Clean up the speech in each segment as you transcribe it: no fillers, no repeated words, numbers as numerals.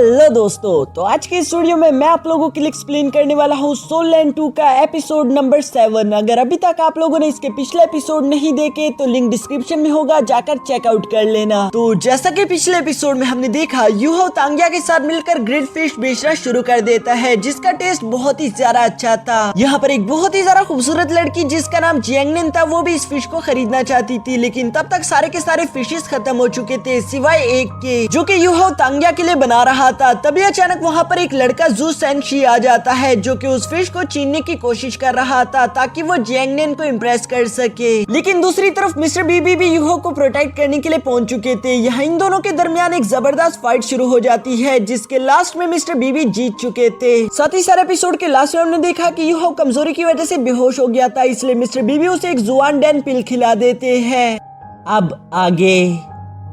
Hello दोस्तों, तो आज के इस वीडियो में मैं आप लोगों के लिए एक्सप्लेन करने वाला हूँ सोल लैंड 2 का एपिसोड नंबर 7। अगर अभी तक आप लोगों ने इसके पिछले एपिसोड नहीं देखे तो लिंक डिस्क्रिप्शन में होगा, जाकर चेकआउट कर लेना। तो जैसा कि पिछले एपिसोड में हमने देखा, यूहो तांग्या के साथ मिलकर ग्रिल्ड फिश बेचना शुरू कर देता है, जिसका टेस्ट बहुत ही ज्यादा अच्छा था। यहाँ पर एक बहुत ही ज्यादा खूबसूरत लड़की जिसका नाम जियांगनिन था, वो भी इस फिश को खरीदना चाहती थी, लेकिन तब तक सारे के सारे फिशेस खत्म हो चुके थे सिवाय एक के, जो कि यूहो तांग्या के लिए बना रहा था। तभी अचानक वहाँ पर एक लड़का जू सेंशी आ जाता है, जो कि उस फिश को छीनने की कोशिश कर रहा था ताकि वो जियांगनिन को इम्प्रेस कर सके। लेकिन दूसरी तरफ मिस्टर बीबी भी यूहो को प्रोटेक्ट करने के लिए पहुंच चुके थे। यहाँ इन दोनों के दरमियान एक जबरदस्त फाइट शुरू हो जाती है, जिसके लास्ट में मिस्टर बीबी जीत चुके थे। साथ ही सारे एपिसोड के लास्ट में हमने देखा कि यूहो कमजोरी की वजह से बेहोश हो गया था, इसलिए मिस्टर बीबी उसे एक जुआनडेन पिल खिला देते हैं। अब आगे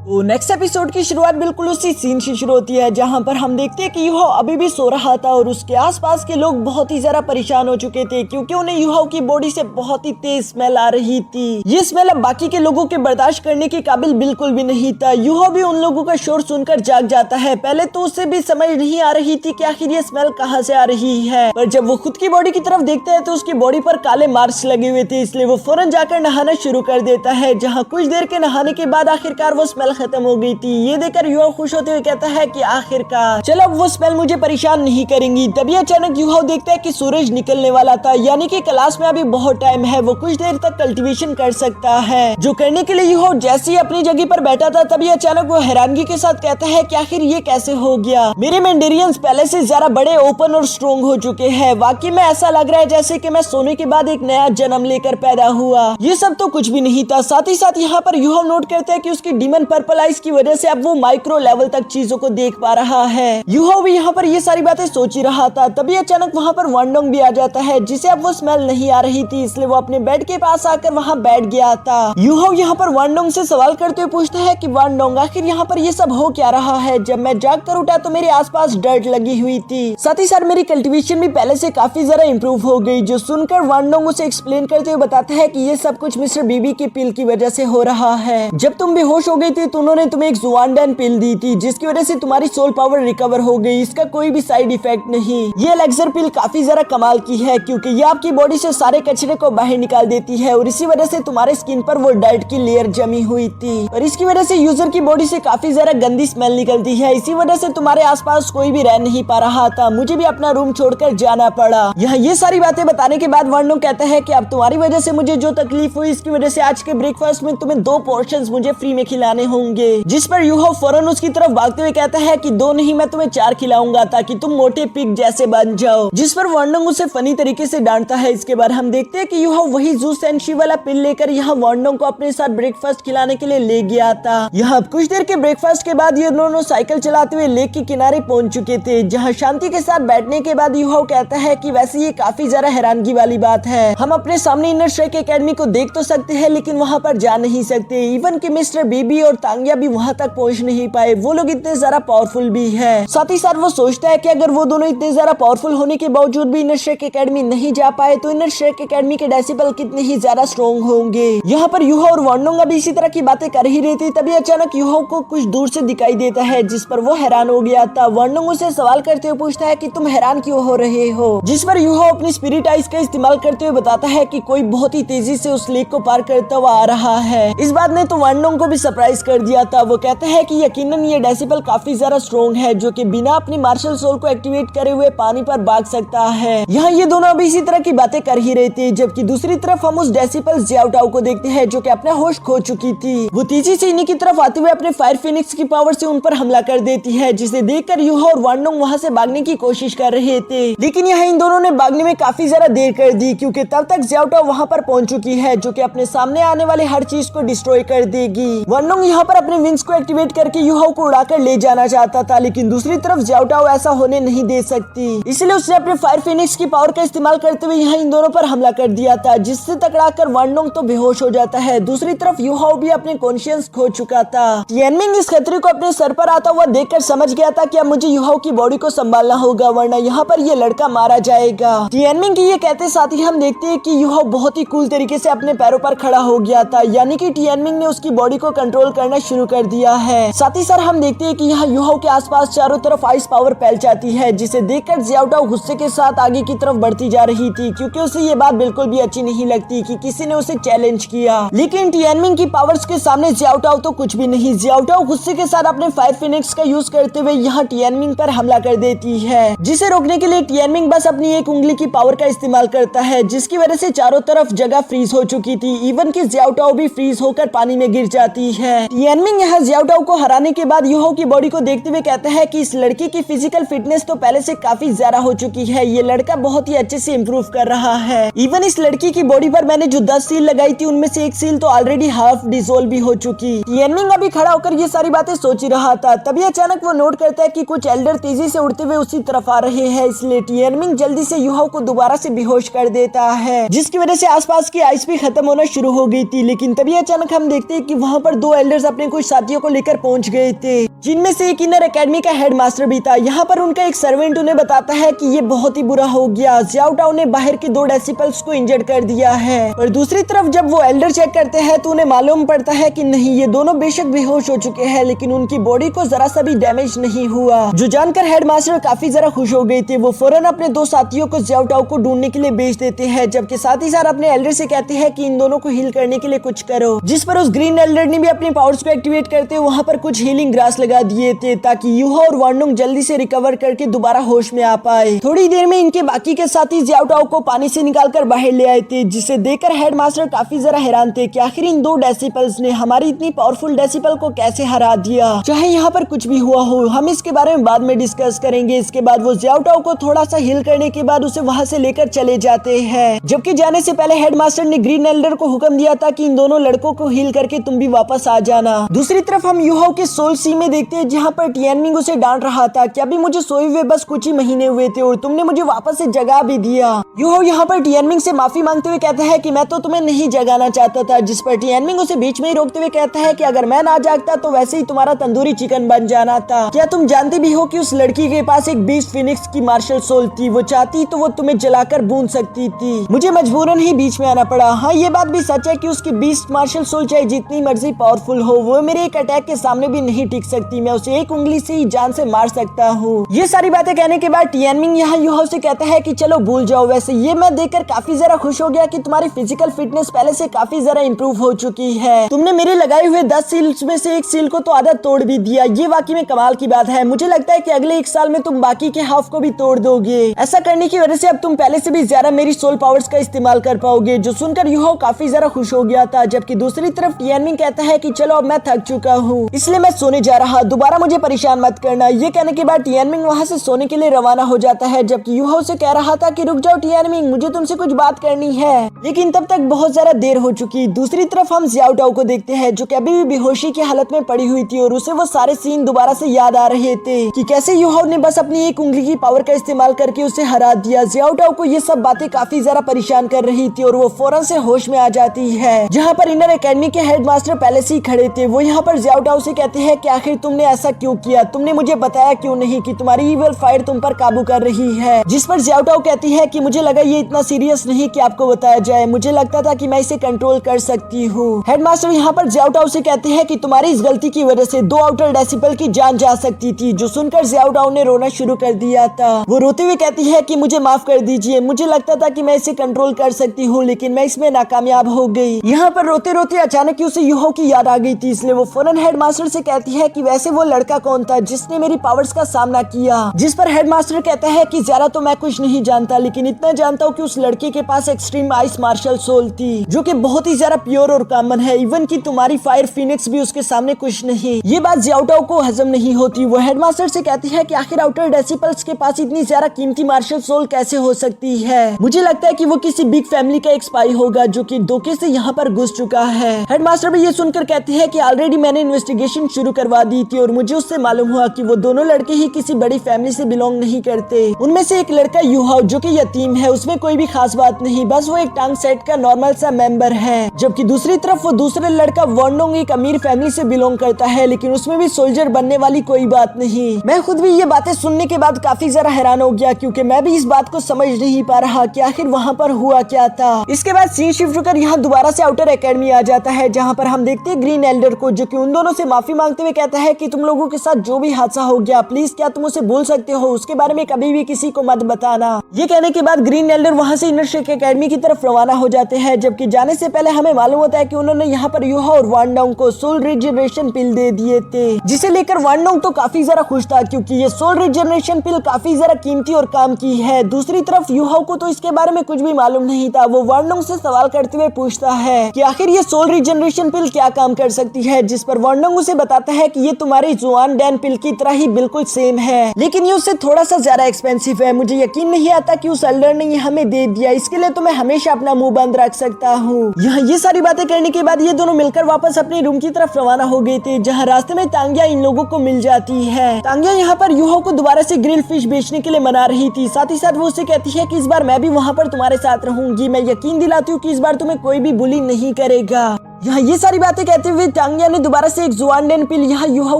तो नेक्स्ट एपिसोड की शुरुआत बिल्कुल उसी सीन से शुरू होती है, जहां पर हम देखते हैं कि यूहो अभी भी सो रहा था और उसके आसपास के लोग बहुत ही ज्यादा परेशान हो चुके थे, क्योंकि उन्हें यूहो की बॉडी से बहुत ही तेज स्मेल आ रही थी। ये स्मेल अब बाकी के लोगों के बर्दाश्त करने के काबिल बिल्कुल भी नहीं था। यूहो भी उन लोगों का शोर सुनकर जाग जाता है। पहले तो उसे भी समझ नहीं आ रही थी कि आखिर ये स्मेल कहाँ से आ रही है, पर जब वो खुद की बॉडी की तरफ देखता है तो उसकी बॉडी पर काले मार्क्स लगे हुए थे, इसलिए वो फौरन जाकर नहाना शुरू कर देता है। जहाँ कुछ देर के नहाने के बाद आखिरकार वो स्मेल खत्म हो गई थी। ये देखकर यूहो खुश होते हुए कहता है कि आखिरकार चलो अब वो स्मेल मुझे परेशान नहीं करेंगी। तभी अचानक यूहो देखता है कि सूरज निकलने वाला था, यानी कि क्लास में अभी बहुत टाइम है, वो कुछ देर तक कल्टीवेशन कर सकता है। जो करने के लिए यूहो जैसे ही अपनी जगह पर बैठा था, तभी अचानक वो हैरानगी के साथ कहता है कि आखिर ये कैसे हो गया। मेरे मेंडेरियंस पहले से ज्यादा बड़े, ओपन और स्ट्रॉन्ग हो चुके हैं। वाकई में ऐसा लग रहा है जैसे कि मैं सोने के बाद एक नया जन्म लेकर पैदा हुआ। ये सब तो कुछ भी नहीं था। साथ ही साथ यहाँ पर यूहो नोट करता है कि उसकी डीमन पर्पल आइज की वजह से अब वो माइक्रो लेवल तक चीजों को देख पा रहा है। यूहो भी यहाँ पर ये सारी बातें सोच ही रहा था। तभी अचानक वहाँ पर वांडोंग भी आ जाता है, जिसे अब वो स्मेल नहीं आ रही थी, इसलिए वो अपने बेड के पास आकर वहाँ बैठ गया था। यूहो यहाँ पर वांडोंग से सवाल करते हुए पूछता है कि वांडोंग, आखिर यहाँ पर ये सब हो क्या रहा है? जब मैं जाग कर उठा तो मेरे आसपास डर्ट लगी हुई थी, साथ ही साथ मेरी कल्टीवेशन भी पहले से काफी ज्यादा इम्प्रूव हो गई। जो सुनकर वांडोंग उसे एक्सप्लेन करते हुए बताता है कि ये सब कुछ मिस्टर बीबी की पिल की वजह से हो रहा है। जब तुम बेहोश हो गई थी तो उन्होंने तुम्हें एक जुआनडेन पिल दी थी, जिसकी वजह से तुम्हारी सोल पावर रिकवर हो गई। इसका कोई भी साइड इफेक्ट नहीं। ये एलेक्सर पिल काफी ज्यादा कमाल की है, क्योंकि ये आपकी बॉडी से सारे कचरे को बाहर निकाल देती है और इसी वजह से तुम्हारे स्किन पर वो डर्ट की लेयर जमी हुई थी और इसकी वजह से यूजर की बॉडी से काफी ज्यादा गंदी स्मेल निकलती है। इसी वजह से तुम्हारे आसपास कोई भी रह नहीं पा रहा था। मुझे भी अपना रूम छोड़कर जाना पड़ा। यहाँ ये सारी बातें बताने के बाद वांडोंग कहता है कि अब तुम्हारी वजह से मुझे जो तकलीफ हुई, इसकी वजह से आज के ब्रेकफास्ट में तुम्हें 2 पोर्शंस मुझे फ्री में खिलाने होंगे। जिस पर यूहो फौरन उसकी तरफ भागते हुए कहता है कि 2 नहीं, मैं तुम्हें 4 खिलाऊंगा ताकि तुम मोटे पिग जैसे बन जाओ। जिस पर वांडोंग उसे फनी तरीके से डांटता है। इसके बाद हम देखते हैं कि यूहो वही जू सेंशी वाला पिल लेकर यहाँ वांडोंग को अपने साथ ब्रेकफास्ट खिलाने के लिए ले गया था। यहाँ कुछ देर के ब्रेकफास्ट के बाद ये दोनों साइकिल चलाते हुए लेक के किनारे पहुंच चुके थे, जहाँ शांति के साथ बैठने के बाद यूहो कहता है कि वैसे ये काफी ज्यादा हैरानगी वाली बात है। हम अपने सामने इनर स्ट्राइक एकेडमी को देख तो सकते हैं, लेकिन वहाँ पर जा नहीं सकते। इवन कि मिस्टर बीबी और तांग्या भी वहाँ तक पहुँच नहीं पाए। वो लोग इतने ज्यादा पावरफुल भी है। साथ ही साथ वो सोचता है कि अगर वो दोनों इतने ज्यादा पावरफुल होने के बावजूद भी इनर स्ट्राइक एकेडमी नहीं जा पाए, तो इनर स्ट्राइक एकेडमी के डेसिबल कितने ही ज्यादा स्ट्रॉन्ग होंगे। यहाँ पर यूहो और वांडोंग अभी इसी तरह की बातें कर ही रही थी। तभी अचानक यूहो को कुछ दूर से दिखाई देता है, जिस पर वो हैरान हो गया था। वांडोंग उसे सवाल करते हुए पूछता है कि तुम हैरान क्यों हो रहे हो? जिस पर यूहो अपनी स्पिरिट आइज का इस्तेमाल करते हुए बताता है कि कोई बहुत ही तेजी से उस लेक को पार करता हुआ आ रहा है। इस बात ने तो वांडोंग को भी सरप्राइज कर दिया था। वो कहता है कि यकीनन ये डेसिबल काफी ज्यादा स्ट्रॉन्ग है, जो कि बिना अपनी मार्शल सोल को एक्टिवेट करे हुए पानी पर भाग सकता है। यहाँ ये दोनों अभी इसी तरह की बातें कर ही रहे थे, जबकि दूसरी तरफ हम उस डेसिबल ज्याओटाओ को देखते हैं, जो कि अपना होश खो चुकी थी। वो तेजी से इन्हीं की तरफ आते हुए अपने फायर फिनिक्स की पावर से उन पर हमला कर देती है, जिसे देखकर यूहो और वांडोंग वहाँ से भागने की कोशिश कर रहे थे। लेकिन यहाँ इन दोनों ने भागने में काफी ज्यादा देर कर दी, क्योंकि तब तक ज्याओटाओ वहाँ पर पहुंच चुकी है, जो कि अपने सामने आने वाले हर चीज को डिस्ट्रॉय कर देगी। वांडोंग यहाँ पर अपने विंग्स को एक्टिवेट करके यूहो को उड़ाकर ले जाना चाहता था, लेकिन दूसरी तरफ ज्याओटाओ ऐसा होने नहीं दे सकती। इसलिए उसने अपने फायर फिनिक्स की पावर का इस्तेमाल करते हुए यहाँ इन दोनों पर हमला कर दिया था, जिससे टकराकर वांडोंग तो बेहोश हो जाता है। दूसरी तरफ यूहो भी अपने कॉन्शियस खो चुका था। तियानमिंग इस खतरे को अपने सर पर आता हुआ देखकर समझ गया था कि अब मुझे यूहो की बॉडी को संभालना होगा, वरना यहाँ पर ये लड़का मारा जाएगा। तियानमिंग की ये कहते साथ ही हम देखते हैं कि यूहो बहुत ही कूल तरीके से अपने पैरों पर खड़ा हो गया था, यानी कि तियानमिंग ने उसकी बॉडी को कंट्रोल करना करना शुरू कर दिया है। साथ ही साथ हम देखते हैं कि यहाँ युहाओ के आसपास चारों तरफ आइस पावर फैल जाती है, जिसे देखकर जियाओटाओ गुस्से के साथ आगे की तरफ बढ़ती जा रही थी, क्योंकि उसे ये बात बिल्कुल भी अच्छी नहीं लगती कि किसी ने उसे चैलेंज किया। लेकिन टियानमिंग की पावर्स के सामने जियाओटाओ तो कुछ भी नहीं। जियाओटाओ गुस्से के साथ अपने फायर फिनिक्स का यूज करते हुए यहाँ टियानमिंग पर हमला कर देती है, जिसे रोकने के लिए टियानमिंग बस अपनी एक उंगली की पावर का इस्तेमाल करता है, जिसकी वजह से चारों तरफ जगह फ्रीज हो चुकी थी। इवन कि जियाओटाओ भी फ्रीज होकर पानी में गिर जाती है। टियानमिंग यहाँ जियाओटाओ को हराने के बाद युहाओ की बॉडी को देखते हुए कहता है कि इस लड़के की फिजिकल फिटनेस तो पहले से काफी ज्यादा हो चुकी है, ये लड़का बहुत ही अच्छे से इम्प्रूव कर रहा है। इवन इस लड़की की बॉडी पर मैंने जो 10 सील लगाई थी उनमें से एक सील तो ऑलरेडी हाफ डिसोल्व भी हो चुकी। टियानमिंग अभी खड़ा होकर ये सारी बातें सोच ही रहा था, तभी अचानक वो नोट करता है कि कुछ एल्डर तेजी से उड़ते हुए उसी तरफ आ रहे हैं। इसलिए टियानमिंग जल्दी से युहाओ को दोबारा से बेहोश कर देता है, जिसकी वजह से आसपास की आइस भी खत्म होना शुरू हो गई थी। लेकिन तभी अचानक हम देखते हैं कि वहाँ पर 2 एल्डर्स अपने कुछ साथियों को लेकर पहुंच गए थे, जिनमें से एक इनर एकेडमी का हेडमास्टर भी था। यहाँ पर उनका एक सर्वेंट उन्हें बताता है कि ये बहुत ही बुरा हो गया, जियाओटाओ ने बाहर के 2 डेसिबल्स को इंजर्ड कर दिया है। और दूसरी तरफ जब वो एल्डर चेक करते हैं तो उन्हें मालूम पड़ता है कि नहीं, ये दोनों बेशक बेहोश हो चुके हैं, लेकिन उनकी बॉडी को जरा सा भी डैमेज नहीं हुआ। जो जानकर हेडमास्टर काफी जरा खुश हो गए थे। वो फौरन अपने 2 साथियों को जियाओटाओ को ढूंढने के लिए भेज देते हैं, जबकि साथ ही साथ अपने एल्डर से कहते हैं कि इन दोनों को हील करने के लिए कुछ करो। जिस पर उस ग्रीन एल्डर ने भी अपनी पावर्स को एक्टिवेट करते हुए वहाँ पर कुछ हीलिंग ग्रास लगा दिए थे, ताकि युहाओ और वांडोंग जल्दी से रिकवर करके दोबारा होश में आ पाए। थोड़ी देर में इनके बाकी के साथी जियाओटाओ को पानी से निकालकर बाहर ले आए थे, जिसे देखकर हेडमास्टर काफी जरा हैरान थे कि आखिर इन 2 डेसिबल्स ने हमारी इतनी पावरफुल डेसिबल को कैसे हरा दिया। चाहे यहाँ पर कुछ भी हुआ हो, हम इसके बारे में बाद में डिस्कस करेंगे। इसके बाद वो जियाओटाओ को थोड़ा सा हील करने के बाद उसे वहाँ से लेकर चले जाते हैं, जबकि जाने से पहले हेडमास्टर ने ग्रीन एल्डर को हुक्म दिया था कि इन दोनों लड़कों को हील करके तुम भी वापस आ जाना। दूसरी तरफ हम युहाओ के सोल सी में देखते हैं, जहाँ पर टियानमिंग उसे डांट रहा था कि अभी मुझे सोए हुए बस कुछ ही महीने हुए थे और तुमने मुझे वापस से जगा भी दिया। युहाओ यहाँ पर टियानमिंग से माफी मांगते हुए कहता है कि मैं तो तुम्हें नहीं जगाना चाहता था, जिस पर टियानमिंग उसे बीच में ही रोकते हुए कहता है कि अगर मैं ना जागता तो वैसे ही तुम्हारा तंदूरी चिकन बन जाना था। क्या तुम जानते भी हो कि उस लड़की के पास एक बीस्ट फिनिक्स की मार्शल सोल थी, वो चाहती तो वो तुम्हें जलाकर भून सकती थी, मुझे मजबूरन ही बीच में आना पड़ा। हाँ, ये बात भी सच है कि उसकी बीस्ट मार्शल सोल चाहे जितनी मर्जी पावरफुल हो, वो मेरे एक अटैक के सामने भी नहीं टिक सकती। मैं उसे एक उंगली से ही जान से मार सकता हूँ। ये सारी बातें कहने के बाद टियानमिंग यहाँ युहाओ से कहता है कि चलो भूल जाओ। वैसे ये मैं देखकर काफी जरा खुश हो गया कि तुम्हारी फिजिकल फिटनेस पहले से काफी जरा इंप्रूव हो चुकी है। तुमने मेरे लगाए हुए 10 सील्स में से एक सील को तो आधा तोड़ भी दिया, ये वाकई में कमाल की बात है। मुझे लगता है कि अगले 1 साल में तुम बाकी के हाफ को भी तोड़ दोगे। ऐसा करने की वजह से अब तुम पहले से भी ज्यादा मेरी सोल पावर्स का इस्तेमाल कर पाओगे। जो सुनकर युहाओ काफी जरा खुश हो गया था, जबकि दूसरी तरफ टियानमिंग कहता है कि चलो अब मैं थक चुका हूँ, इसलिए मैं सोने जा रहा, दोबारा मुझे परेशान मत करना। ये कहने के बाद टियानमिंग वहाँ से सोने के लिए रवाना हो जाता है, जबकि युहाओ से कह रहा था कि रुक जाओ टियानमिंग, मुझे तुमसे कुछ बात करनी है। लेकिन तब तक बहुत ज्यादा देर हो चुकी। दूसरी तरफ हम जियाओटाओ को देखते हैं, जो कि अभी भी बेहोशी की हालत में पड़ी हुई थी और उसे वो सारे सीन दोबारा से याद आ रहे थे कि कैसे युहाओ ने बस अपनी एक उंगली की पावर का इस्तेमाल करके उसे हरा दिया। जियाओटाओ को ये सब बातें काफी ज्यादा परेशान कर रही थी और वो फौरन से होश में आ जाती है, जहाँ पर इनर एकेडमी के हेडमास्टर पहले से ही खड़े थे। वो यहाँ पर जियाओटाओ से कहते हैं कि आखिर तुमने ऐसा क्यों किया, तुमने मुझे बताया क्यों नहीं कि तुम्हारी इविल फायर तुम पर काबू कर रही है। जिस पर जियाओटाओ कहती है कि मुझे लगा ये इतना सीरियस नहीं कि आपको बताया जाए, मुझे लगता था कि मैं इसे कंट्रोल कर सकती हूँ। हेडमास्टर यहाँ पर जियाओटाओ से कहते हैं कि तुम्हारी इस गलती की वजह से 2 आउटर डेसिबल की जान जा सकती थी। जो सुनकर जियाओटाओ ने रोना शुरू कर दिया था। वो रोते हुए कहती है कि मुझे माफ कर दीजिए, मुझे लगता था कि मैं इसे कंट्रोल कर सकती हूँ, लेकिन मैं इसमें नाकामयाब हो गई। यहाँ पर रोते रोते अचानक उसे युहाओ की याद आ गई थी, इसलिए वो फौरन हेडमास्टर से कहती है कि वैसे वो लड़का कौन था जिसने मेरी पावर्स का सामना किया। जिस पर हेडमास्टर कहता है कि ज्यादा तो मैं कुछ नहीं जानता, लेकिन इतना जानता हूँ कि उस लड़के के पास एक्सट्रीम आइस मार्शल सोल थी, जो कि बहुत ही ज्यादा प्योर और कॉमन है। इवन कि तुम्हारी फायर फिनिक्स भी उसके सामने कुछ नहीं। ये बात जियाओटाओ को हजम नहीं होती। वो हेडमास्टर से कहती है कि आखिर आउटर डेसिबल्स के पास इतनी ज्यादा कीमती मार्शल सोल कैसे हो सकती है। मुझे लगता है कि वो किसी बिग फैमिली का एक स्पाई होगा, जो कि धोखे से यहाँ पर घुस चुका है। हेडमास्टर भी ये सुनकर कहती है कि ऑलरेडी मैंने इन्वेस्टिगेशन शुरू करवा दी थी और मुझे उससे मालूम हुआ कि वो दोनों लड़के ही किसी बड़ी फैमिली से बिलोंग नहीं करते। उनमें से एक लड़का युहाओ जो कि यतीम है, उसमें कोई भी खास बात नहीं, बस वो एक टांग सेट का नॉर्मल सा मेंबर है। जबकि दूसरी तरफ वो दूसरा लड़का वांडोंग एक अमीर फैमिली से बिलोंग करता है, लेकिन उसमें भी सोल्जर बनने वाली कोई बात नहीं। मैं खुद भी ये बातें सुनने के बाद काफी जरा हैरान हो गया, क्योंकि मैं भी इस बात को समझ नहीं पा रहा कि आखिर वहाँ पर हुआ क्या था। इसके बाद सीन शिफ्ट होकर यहाँ दोबारा से आउटर एकेडमी आ जाता है, जहाँ पर हम देखते हैं ग्रीन एल्डर एलेक्जेंडर को, जो कि उन दोनों से माफी मांगते हुए कहता है कि तुम लोगों के साथ जो भी हादसा हो गया प्लीज क्या तुम उसे भूल सकते हो, उसके बारे में कभी भी किसी को मत बताना। ये कहने के बाद ग्रीन एल्डर वहाँ से इनरशेक एकेडमी की तरफ रवाना हो जाते हैं, जबकि जाने से पहले हमें मालूम होता है कि उन्होंने यहाँ पर यूहा और वानडोंग को सोल रिजनरेशन पिल दे दिए थे, जिसे लेकर वानडोंग तो काफी ज्यादा खुश था क्योंकि ये सोल रिजनरेशन पिल काफी ज्यादा कीमती और काम की है। दूसरी तरफ यूहा को तो इसके बारे में कुछ भी मालूम नहीं था। वो वानडोंग से सवाल करते हुए पूछता है कि आखिर ये सोल रिजनरेशन पिल क्या काम कर सकती है, जिस पर वानडोंग उसे बताता है कि ये तुम्हारी जुआन डैन पिल की तरह ही बिल्कुल सेम है, लेकिन ये उससे थोड़ा सा ज्यादा एक्सपेंसिव है। मुझे यकीन नहीं आता कि उस एल्डर ने ये हमें दे दिया, इसके लिए तो मैं हमेशा अपना मुंह बंद रख सकता हूँ। यहाँ ये सारी बातें करने के बाद ये दोनों मिलकर वापस अपने रूम की तरफ रवाना हो गए थे, जहाँ रास्ते में तांगिया इन लोगों को मिल जाती है। तांगिया यहाँ पर यूहो को दोबारा से ग्रिल फिश बेचने के लिए मना रही थी, साथ ही साथ वो उसे कहती है कि इस बार मैं भी वहाँ पर तुम्हारे साथ रहूंगी, मैं यकीन दिलाती हूँ कि इस बार तुम्हें कोई भी बुली नहीं करेगा। यहाँ ये सारी बातें कहते हुए तांगिया ने दोबारा से एक जुआनडेन पिल यहाँ यूहो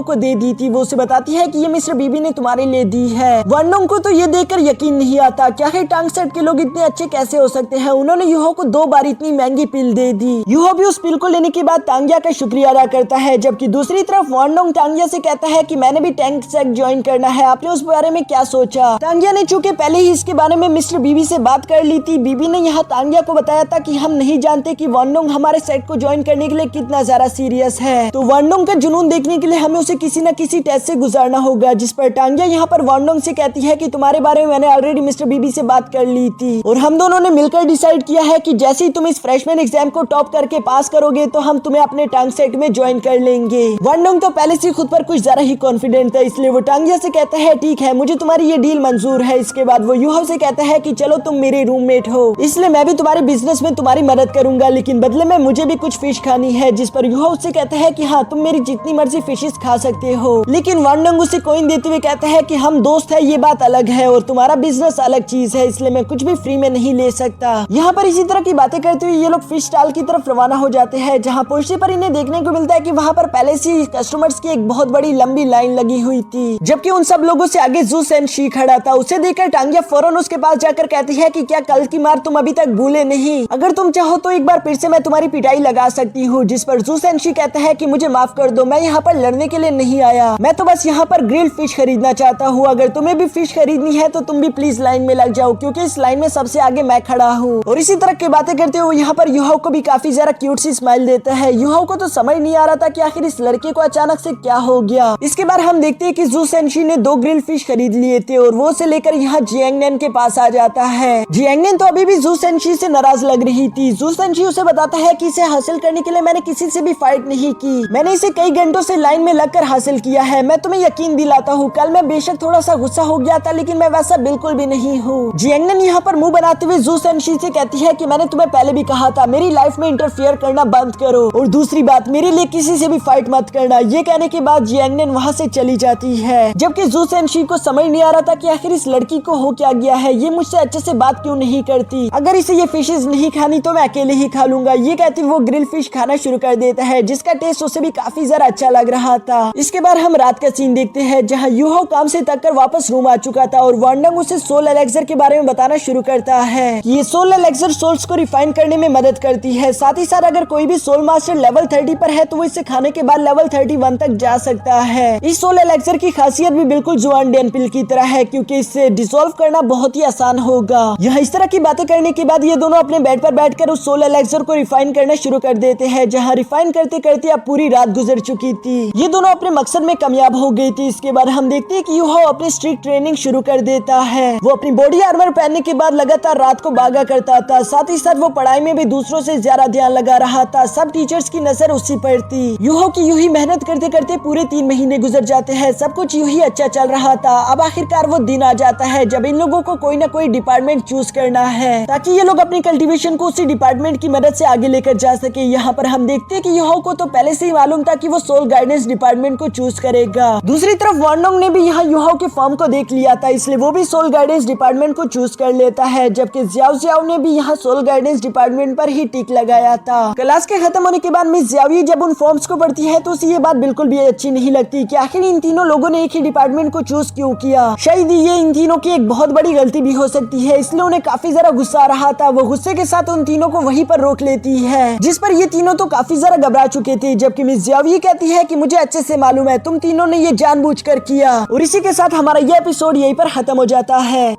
को दे दी थी। वो उसे बताती है कि ये मिस्टर बीबी ने तुम्हारे लिए दी है। वानडोंग को तो ये देखकर यकीन नहीं आता, क्या है टांग सेट के लोग इतने अच्छे कैसे हो सकते हैं, उन्होंने यूहो को 2 बार इतनी महंगी पिल दे दी। यूहो भी उस पिल को लेने के बाद तांगिया का शुक्रिया अदा करता है, जबकि दूसरी तरफ वानडोंग तांगिया से कहता है कि मैंने भी टैंक सेट ज्वाइन करना है, आपने उस बारे में क्या सोचा। तांगिया ने चूंकि पहले ही इसके बारे में मिस्टर बीबी से बात कर ली थी, बीबी ने यहाँ तांगिया को बताया था कि हम नहीं जानते कि वानडोंग हमारे सेट को ज्वाइन करने के लिए कितना ज्यादा सीरियस है, तो वानडोंग का जुनून देखने के लिए हमें उसे किसी न किसी टेस्ट से गुजारना होगा। जिस पर तांगिया यहाँ पर वानडोंग से कहती है कि तुम्हारे बारे में मैंने ऑलरेडी मिस्टर बीबी से बात कर ली थी और हम दोनों ने मिलकर डिसाइड किया है कि जैसे ही तुम इस फ्रेशमैन एग्जाम को टॉप करके पास करोगे तो हम तुम्हें अपने टांग सेट में ज्वाइन कर लेंगे। वानडोंग तो पहले से खुद पर कुछ ज्यादा ही कॉन्फिडेंट था, इसलिए वो तांगिया से कहता है ठीक है मुझे तुम्हारी ये डील मंजूर है। इसके बाद वो यूहो से कहता है कि चलो तुम मेरे रूममेट हो, इसलिए मैं भी तुम्हारे बिजनेस में तुम्हारी मदद करूंगा, लेकिन बदले में मुझे भी कुछ फिश खानी है। जिस पर यूहो उससे कहता है कि हाँ तुम मेरी जितनी मर्जी फिशेस खा सकते हो, लेकिन वानडोंग उसे कॉइन देते हुए कहता है कि हम दोस्त है ये बात अलग है और तुम्हारा बिजनेस अलग चीज है, इसलिए मैं कुछ भी फ्री में नहीं ले सकता। यहाँ पर इसी तरह की बातें करते हुए ये लोग फिश स्टॉल की तरफ रवाना हो जाते हैं, जहाँ पहुंचने पर इन्हें देखने को मिलता है कि वहाँ पर पहले से कस्टमर्स की एक बहुत बड़ी लंबी लाइन लगी हुई थी, जबकि उन सब लोगों से आगे जू सेंशी खड़ा था। उसे देखकर तांगिया फौरन उसके पास जाकर कहती है कि क्या कल की मार तुम अभी तक भूले नहीं, अगर तुम चाहो तो एक बार फिर से मैं तुम्हारी पिटाई लगा सकती हूँ। जिस पर जू सेंशी कहता है कि मुझे माफ कर दो, मैं यहाँ पर लड़ने के लिए नहीं आया, मैं तो बस यहाँ पर ग्रिल्ड फिश खरीदना चाहता हूँ, अगर तुम्हें भी फिश खरीदनी है तो तुम भी प्लीज लाइन में लग जाओ क्योंकि इस लाइन में सबसे आगे मैं खड़ा हूँ। और इसी तरह की बातें करते हुए यहाँ पर यूहो को भी काफी ज्यादा क्यूट सी स्माइल देता है। यूहो को तो समझ नहीं आ रहा था कि आखिर इस लड़के को अचानक से क्या हो गया। इसके बाद हम देखते हैं कि जू सेंशी ने 2 ग्रिल्ड फिश खरीद लिए थे और वो उसे लेकर यहाँ जियांगनेन के पास आ जाता है। जियांगनेन तो अभी भी जू सेंशी से नाराज लग रही थी। जू सेंशी उसे बताता है कि इसे हासिल करने के लिए मैंने किसी से भी फाइट नहीं की, मैंने इसे कई घंटों से लाइन में लगकर हासिल किया है, मैं तुम्हें यकीन दिलाता हूँ कल मैं बेशक थोड़ा सा गुस्सा हो गया था लेकिन मैं वैसा बिल्कुल भी नहीं हूँ। जियांगनेन यहाँ पर मुंह बनाते हुए जू सेंशी से कहती है कि मैंने तुम्हें पहले भी कहा था मेरी लाइफ में इंटरफियर करना बंद करो और दूसरी बात मेरे लिए किसी से भी फाइट मत करना। ये कहने के बाद जियांगनेन वहाँ से चली जाती है, जबकि जू सेंशी को समझ नहीं आ रहा था कि आखिर इस लड़की को हो क्या गया है, ये मुझसे अच्छे से बात क्यों नहीं करती, अगर इसे ये फिशेज नहीं खानी तो मैं अकेले ही खा लूंगा। ये कहती वो ग्रिल फिश खाना शुरू कर देता है, जिसका टेस्ट उसे भी काफी ज्यादा अच्छा लग रहा था। इसके बाद हम रात का सीन देखते हैं, जहाँ यूहो काम से थक कर वापस रूम आ चुका था और वानडोंग उसे सोल एलेक्सर के बारे में बताना शुरू करता है। ये सोल एलेक्सर सोल्स को रिफाइन करने में मदद करती है, साथ ही साथ अगर कोई भी सोल मास्टर लेवल 30 पर है तो वो इसे खाने के बाद लेवल 31 तक जा सकता है। इस सोल एलेक्सर की खासियत भी बिल्कुल जुआनडेन पिल की तरह है क्योंकि इससे डिसॉल्व करना बहुत ही आसान होगा। यहाँ इस तरह की बातें करने के बाद ये दोनों अपने बेड पर बैठकर उस सोल एलेक्सर को रिफाइन करना शुरू कर देते हैं, जहाँ रिफाइन करते करते अब पूरी रात गुजर चुकी थी। ये दोनों अपने मकसद में कामयाब हो गई थी। इसके बाद हम देखते हैं कि यूहो अपनी स्ट्रिक्ट ट्रेनिंग शुरू कर देता है। वो अपनी बॉडी आर्मर पहनने के बाद लगातार रात को भागा करता था, साथ ही साथ वो पढ़ाई में भी दूसरों से ज्यादा ध्यान लगा रहा था, सब टीचर्स की नजर उसी पर थी। यूहो की यूं ही मेहनत करते करते पूरे 3 महीने गुजर जाते हैं, सब कुछ यूं ही अच्छा चल रहा था। अब आखिरकार वो दिन आ जाता है जब इन लोगों को कोई ना कोई डिपार्टमेंट चूज करना है ताकि ये लोग अपनी कल्टीवेशन को उसी डिपार्टमेंट की मदद से आगे लेकर जा सके। यहाँ पर हम देखते हैं कि यूहो को तो पहले से ही मालूम था कि वो सोल गाइडेंस डिपार्टमेंट को चूज करेगा। दूसरी तरफ वानडोंग ने भी यहाँ यूहो के फॉर्म को देख लिया था, इसलिए वो भी सोल गाइडेंस डिपार्टमेंट को चूज कर लेता है, जबकि जियाओ जियाओ ने भी यहाँ सोल गाइडेंस डिपार्टमेंट पर ही टिक लगाया था। क्लास के खत्म होने के बाद मिस जियाओ जब उन फॉर्म्स को पढ़ती है तो उसे ये बात बिल्कुल भी अच्छी नहीं लगती कि आखिर इन तीनों लोगों ने एक ही डिपार्टमेंट को चूज क्यों किया। शायद ये इन तीनों की एक बहुत बड़ी गलती भी हो सकती है, इसलिए उन्हें काफी ज्यादा गुस्सा आ रहा था। वो गुस्से के साथ उन तीनों को वहीं पर रोक लेती है, जिस पर ये तीनों तो काफी जरा घबरा चुके थे, जबकि मिस जियावी कहती है कि मुझे अच्छे से मालूम है तुम तीनों ने ये जानबूझकर किया। और इसी के साथ हमारा ये एपिसोड यहीं पर खत्म हो जाता है।